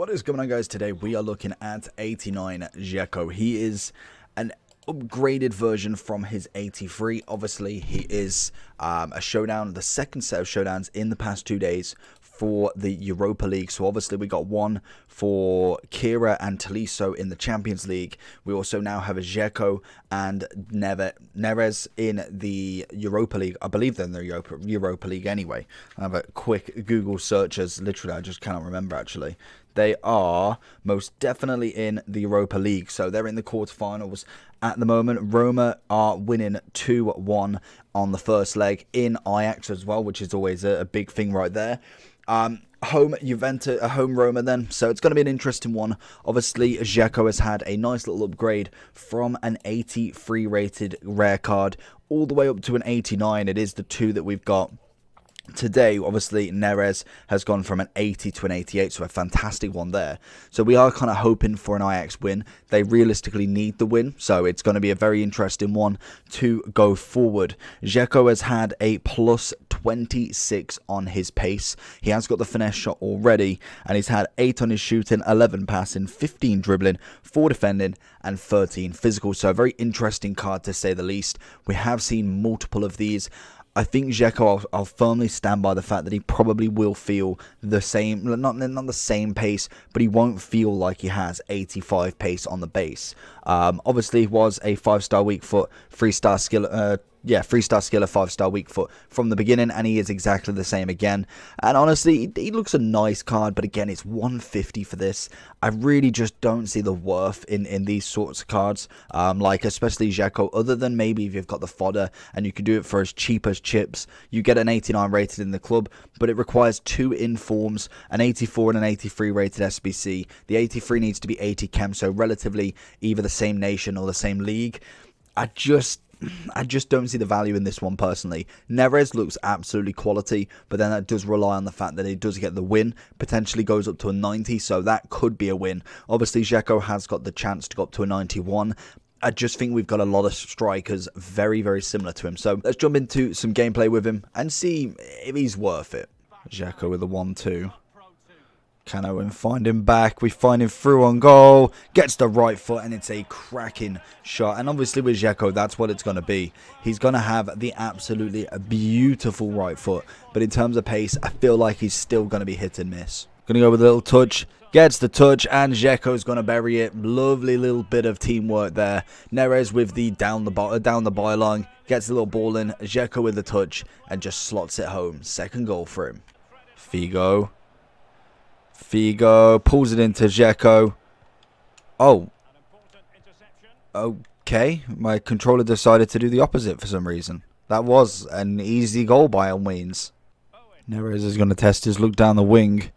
What is going on, guys? Today we are looking at 89 Dzeko. He is an upgraded version from his 83. Obviously he is a showdown, the second set of showdowns in the past 2 days for the Europa League. So obviously we got one for Kira and Tolisso in the Champions League. We also now have a Dzeko and Neres in the Europa League. I believe they're in the Europa League anyway. I have a quick Google search, as literally I just cannot remember actually. They are most definitely in the Europa League. So they're in the quarterfinals at the moment. Roma are winning 2-1 on the first leg in Ajax as well, which is always a big thing right there. Home Juventus, home Roma then, so it's going to be an interesting one. Obviously Dzeko has had a nice little upgrade from an 83 rated rare card all the way up to an 89. It is the two that we've got today. Obviously Neres has gone from an 80 to an 88, so a fantastic one there. So we are kind of hoping for an Ajax win. They realistically need the win, so it's going to be a very interesting one to go forward. Dzeko has had a plus 26 on his pace. He has got the finesse shot already, and he's had 8 on his shooting, 11 passing, 15 dribbling, 4 defending, and 13 physical. So a very interesting card to say the least. We have seen multiple of these. I think Dzeko, I'll firmly stand by the fact that he probably will feel the same, not the same pace, but he won't feel like he has 85 pace on the base. Obviously, he was a 5-star weak foot, 3-star skill, 3-star skiller, 5-star weak foot from the beginning, and he is exactly the same again. And honestly, he looks a nice card, but again, it's 150 for this. I really just don't see the worth in these sorts of cards, like especially Dzeko, other than maybe if you've got the fodder and you can do it for as cheap as chips. You get an 89 rated in the club, but it requires 2 informs, an 84 and an 83 rated SBC. The 83 needs to be 80 chem, so relatively either the same nation or the same league. I just don't see the value in this one personally. Neres looks absolutely quality, but then that does rely on the fact that he does get the win, potentially goes up to a 90, so that could be a win. Obviously Dzeko has got the chance to go up to a 91. I just think we've got a lot of strikers very, very similar to him. So let's jump into some gameplay with him and see if he's worth it. Dzeko with a 1-2. Can Owen find him back? We find him through on goal. Gets the right foot, and it's a cracking shot. And obviously with Dzeko, that's what it's going to be. He's going to have the absolutely beautiful right foot. But in terms of pace, I feel like he's still going to be hit and miss. Going to go with a little touch. Gets the touch, and Dzeko's going to bury it. Lovely little bit of teamwork there. Neres with the down the byline. Gets the little ball in. Dzeko with the touch, and just slots it home. Second goal for him. Figo pulls it into Dzeko. Oh. Okay. My controller decided to do the opposite for some reason. That was an easy goal by all means. Neres is going to test his look down the wing.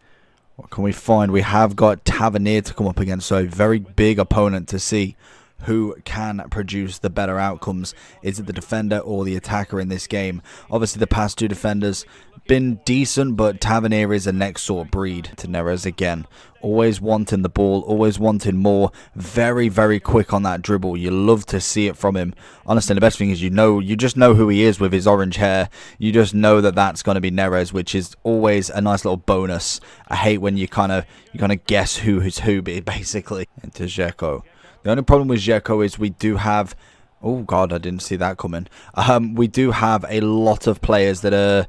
What can we find? We have got Tavernier to come up against, so a very big opponent to see who can produce the better outcomes. Is it the defender or the attacker in this game? Obviously the past 2 defenders been decent, but Tavernier is a next sort of breed to Neres again. Always wanting the ball, always wanting more. Very, very quick on that dribble. You love to see it from him. Honestly, the best thing is you just know who he is with his orange hair. You just know that that's going to be Neres, which is always a nice little bonus. I hate when you kind of guess who is who, basically. Into Dzeko. The only problem with Dzeko is we do have... Oh, God, I didn't see that coming. We do have a lot of players that are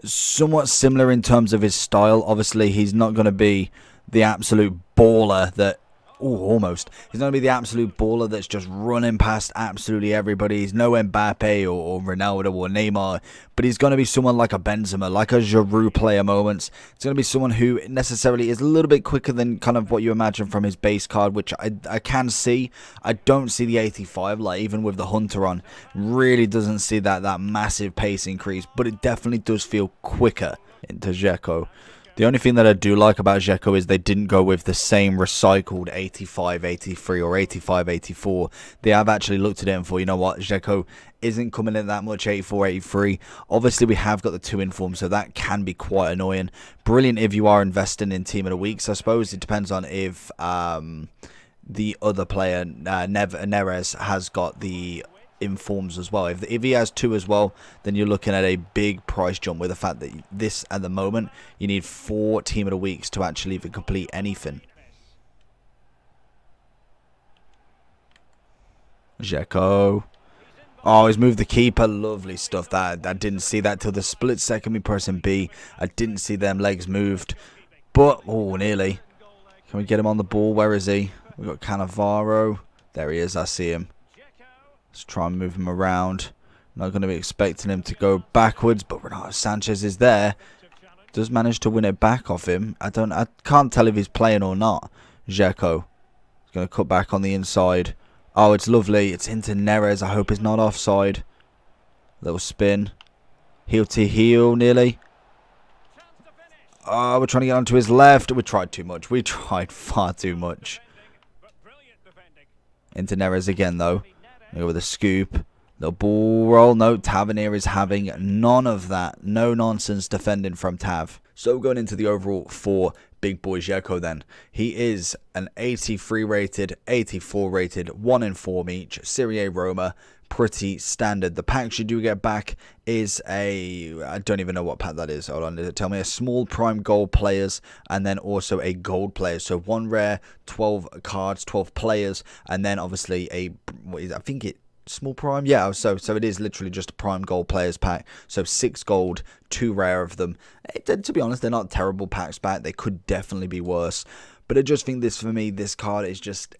somewhat similar in terms of his style. Obviously, he's not going to be the absolute baller that... Oh, almost. He's not going to be the absolute baller that's just running past absolutely everybody. He's no Mbappe or Ronaldo or Neymar. But he's going to be someone like a Benzema, like a Giroud player moments. It's going to be someone who necessarily is a little bit quicker than kind of what you imagine from his base card, which I can see. I don't see the 85, like even with the Hunter on. Really doesn't see that massive pace increase. But it definitely does feel quicker into Dzeko. The only thing that I do like about Dzeko is they didn't go with the same recycled 85, 83 or 85, 84. They have actually looked at it and thought, you know what, Dzeko isn't coming in that much 84, 83. Obviously, we have got the 2 informs, so that can be quite annoying. Brilliant if you are investing in Team of the Weeks. I suppose it depends on if the other player, Neres, has got the informs as well. If he has 2 as well, then you're looking at a big price jump with the fact that this, at the moment, you need 4 Team of the Weeks to actually even complete anything. Dzeko. Oh, he's moved the keeper. Lovely stuff. That I didn't see that till the split second. Me pressing B. I didn't see them legs moved. But, oh, nearly. Can we get him on the ball? Where is he? We've got Cannavaro. There he is. I see him. Let's try and move him around. Not going to be expecting him to go backwards, but Renato Sanchez is there. Does manage to win it back off him. I can't tell if he's playing or not. Dzeko. He's going to cut back on the inside. Oh, it's lovely. It's into Neres. I hope it's not offside. Little spin. Heel to heel, nearly. Oh, we're trying to get onto his left. We tried too much. We tried far too much. Into Neres again, though. Go with a scoop. Little ball roll. No, Tavernier is having none of that. No nonsense defending from Tav. So going into the overall for Big Boy Dzeko then. He is an 83 rated, 84 rated, 1 in form each. Serie A Roma. Pretty standard. The packs you do get back is I don't even know what pack that is. Hold on, does it tell me? A small prime gold players and then also a gold player. So 1 rare, 12 cards, 12 players, and then obviously I think it small prime, yeah, so it is literally just a prime gold players pack. So 6 gold, 2 rare of them. To be honest, they're not terrible packs back. They could definitely be worse, but I just think this card is just,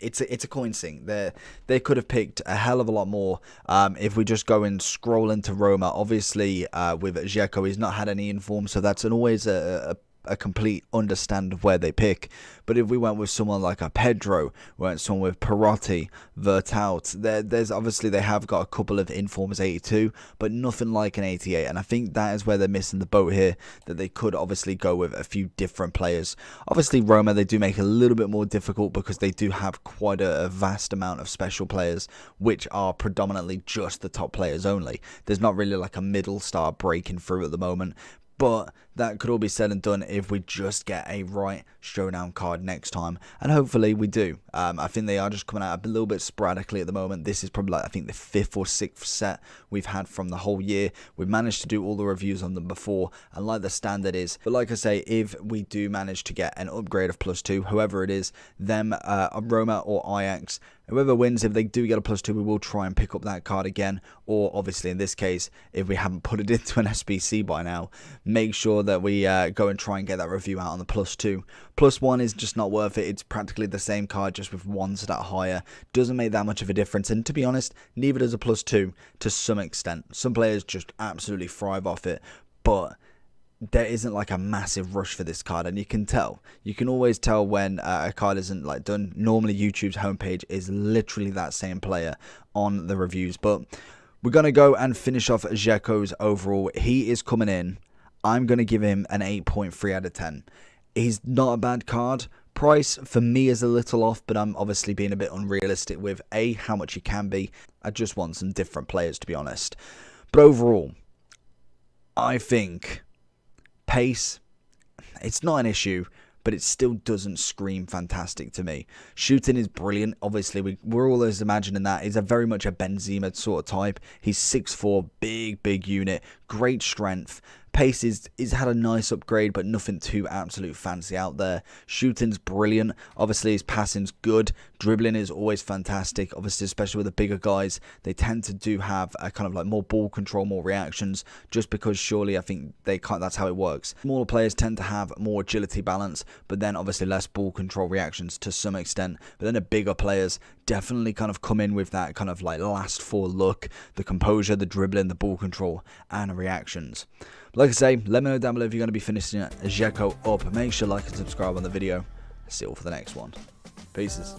it's a coin sink. They could have picked a hell of a lot more. If we just go and scroll into Roma, obviously with Dzeko, he's not had any inform, so that's always a complete understand of where they pick. But if we went with someone like a Pedro, we went someone with Perotti, Vertout, there's obviously they have got a couple of informs 82, but nothing like an 88. And I think that is where they're missing the boat here, that they could obviously go with a few different players. Obviously Roma, they do make it a little bit more difficult because they do have quite a vast amount of special players, which are predominantly just the top players only. There's not really like a middle star breaking through at the moment. But that could all be said and done if we just get a right showdown card next time. And hopefully we do. I think they are just coming out a little bit sporadically at the moment. This is probably like, I think the 5th or 6th set we've had from the whole year. We've managed to do all the reviews on them before. And like the standard is. But like I say, if we do manage to get an upgrade of +2, whoever it is, them, Roma or Ajax, whoever wins, if they do get a +2, we will try and pick up that card again. Or obviously in this case, if we haven't put it into an SBC by now, make sure that we go and try and get that review out on the +2. +1 is just not worth it. It's practically the same card, just with 1 stat higher. Doesn't make that much of a difference. And to be honest, neither does a +2 to some extent. Some players just absolutely thrive off it. But there isn't like a massive rush for this card, and you can tell. You can always tell when a card isn't like done. Normally YouTube's homepage is literally that same player on the reviews. But we're going to go and finish off Dzeko's overall. He is coming in. I'm going to give him an 8.3 out of 10. He's not a bad card. Price for me is a little off, but I'm obviously being a bit unrealistic with how much he can be. I just want some different players, to be honest. But overall, I think pace, it's not an issue, but it still doesn't scream fantastic to me. Shooting is brilliant. Obviously, we're always imagining that. He's very much a Benzema sort of type. He's 6'4", big unit, great strength. Pace is had a nice upgrade, but nothing too absolute fancy out there. Shooting's brilliant. Obviously, his passing's good. Dribbling is always fantastic. Obviously, especially with the bigger guys, they tend to do have a kind of like more ball control, more reactions, just because surely I think they can't. That's how it works. Smaller players tend to have more agility balance, but then obviously less ball control reactions to some extent. But then the bigger players definitely kind of come in with that kind of like last 4 look, the composure, the dribbling, the ball control, and reactions. Like I say, let me know down below if you're going to be finishing Dzeko up. Make sure to like and subscribe on the video. See you all for the next one. Peace.